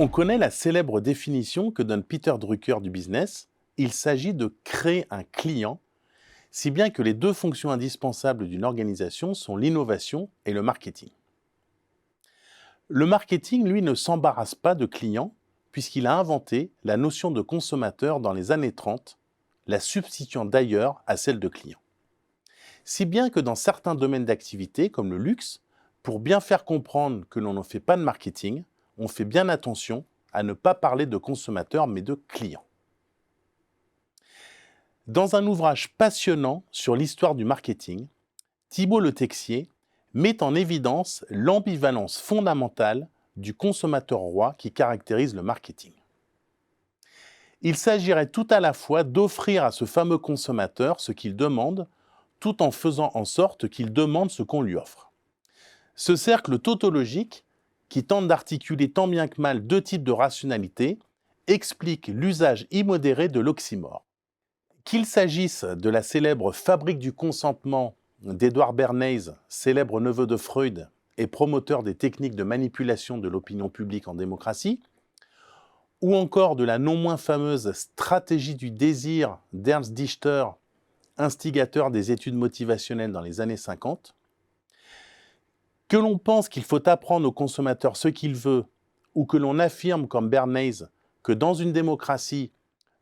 On connaît la célèbre définition que donne Peter Drucker du business. Il s'agit de créer un client, si bien que les deux fonctions indispensables d'une organisation sont l'innovation et le marketing. Le marketing, lui, ne s'embarrasse pas de clients, puisqu'il a inventé la notion de consommateur dans les années 30, la substituant d'ailleurs à celle de client. Si bien que dans certains domaines d'activité, comme le luxe, pour bien faire comprendre que l'on ne fait pas de marketing, on fait bien attention à ne pas parler de consommateur, mais de client. Dans un ouvrage passionnant sur l'histoire du marketing, Thibault Le Texier met en évidence l'ambivalence fondamentale du consommateur roi qui caractérise le marketing. Il s'agirait tout à la fois d'offrir à ce fameux consommateur ce qu'il demande, tout en faisant en sorte qu'il demande ce qu'on lui offre. Ce cercle tautologique, qui tente d'articuler tant bien que mal deux types de rationalité, explique l'usage immodéré de l'oxymore. Qu'il s'agisse de la célèbre fabrique du consentement d'Edward Bernays, célèbre neveu de Freud et promoteur des techniques de manipulation de l'opinion publique en démocratie, ou encore de la non moins fameuse stratégie du désir d'Ernst Dichter, instigateur des études motivationnelles dans les années 50, que l'on pense qu'il faut apprendre au consommateur ce qu'il veut, ou que l'on affirme comme Bernays que dans une démocratie,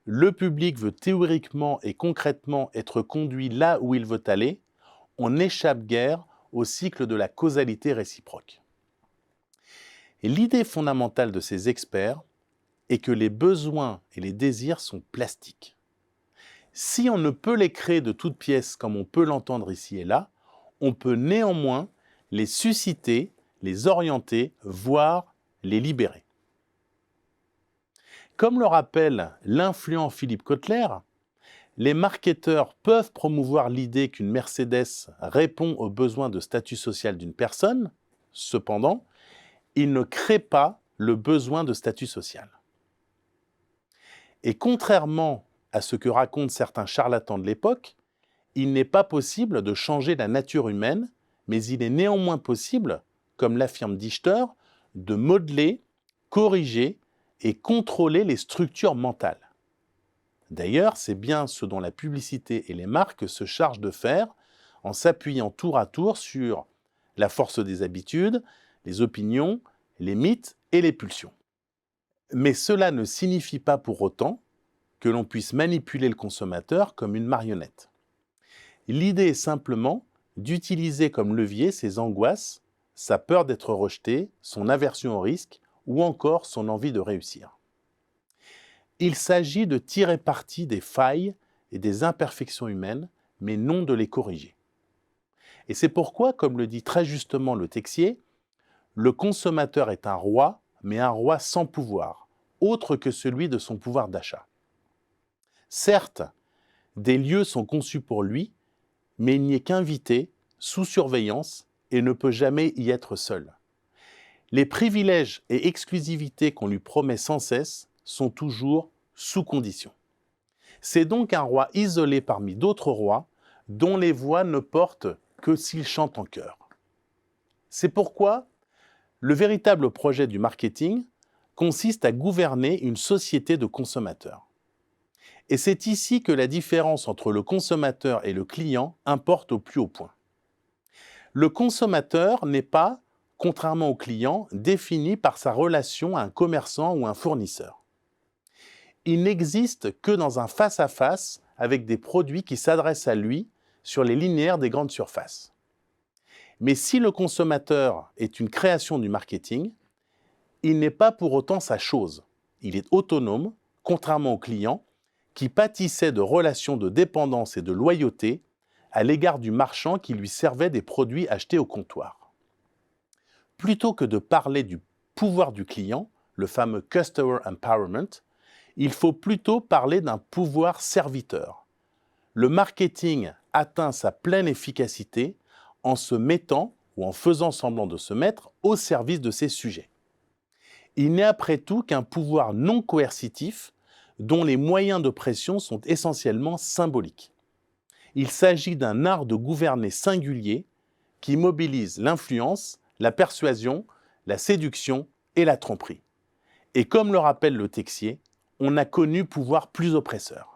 le public veut théoriquement et concrètement être conduit là où il veut aller, on n'échappe guère au cycle de la causalité réciproque. Et l'idée fondamentale de ces experts est que les besoins et les désirs sont plastiques. Si on ne peut les créer de toutes pièces comme on peut l'entendre ici et là, on peut néanmoins les susciter, les orienter, voire les libérer. Comme le rappelle l'influent Philippe Kotler, les marketeurs peuvent promouvoir l'idée qu'une Mercedes répond aux besoins de statut social d'une personne, cependant, ils ne créent pas le besoin de statut social. Et contrairement à ce que racontent certains charlatans de l'époque, il n'est pas possible de changer la nature humaine, mais il est néanmoins possible, comme l'affirme Dichter, de modeler, corriger et contrôler les structures mentales. D'ailleurs, c'est bien ce dont la publicité et les marques se chargent de faire en s'appuyant tour à tour sur la force des habitudes, les opinions, les mythes et les pulsions. Mais cela ne signifie pas pour autant que l'on puisse manipuler le consommateur comme une marionnette. L'idée est simplement d'utiliser comme levier ses angoisses, sa peur d'être rejeté, son aversion au risque ou encore son envie de réussir. Il s'agit de tirer parti des failles et des imperfections humaines, mais non de les corriger. Et c'est pourquoi, comme le dit très justement Le Texier, le consommateur est un roi, mais un roi sans pouvoir, autre que celui de son pouvoir d'achat. Certes, des lieux sont conçus pour lui, mais il n'y est qu'invité, sous surveillance, et ne peut jamais y être seul. Les privilèges et exclusivités qu'on lui promet sans cesse sont toujours sous condition. C'est donc un roi isolé parmi d'autres rois, dont les voix ne portent que s'il chante en chœur. C'est pourquoi le véritable projet du marketing consiste à gouverner une société de consommateurs. Et c'est ici que la différence entre le consommateur et le client importe au plus haut point. Le consommateur n'est pas, contrairement au client, défini par sa relation à un commerçant ou un fournisseur. Il n'existe que dans un face-à-face avec des produits qui s'adressent à lui sur les linéaires des grandes surfaces. Mais si le consommateur est une création du marketing, il n'est pas pour autant sa chose. Il est autonome, contrairement au client, qui pâtissait de relations de dépendance et de loyauté à l'égard du marchand qui lui servait des produits achetés au comptoir. Plutôt que de parler du pouvoir du client, le fameux Customer Empowerment, il faut plutôt parler d'un pouvoir serviteur. Le marketing atteint sa pleine efficacité en se mettant ou en faisant semblant de se mettre au service de ses sujets. Il n'est après tout qu'un pouvoir non coercitif dont les moyens de pression sont essentiellement symboliques. Il s'agit d'un art de gouverner singulier qui mobilise l'influence, la persuasion, la séduction et la tromperie. Et comme le rappelle le Texier, on a connu pouvoir plus oppresseur.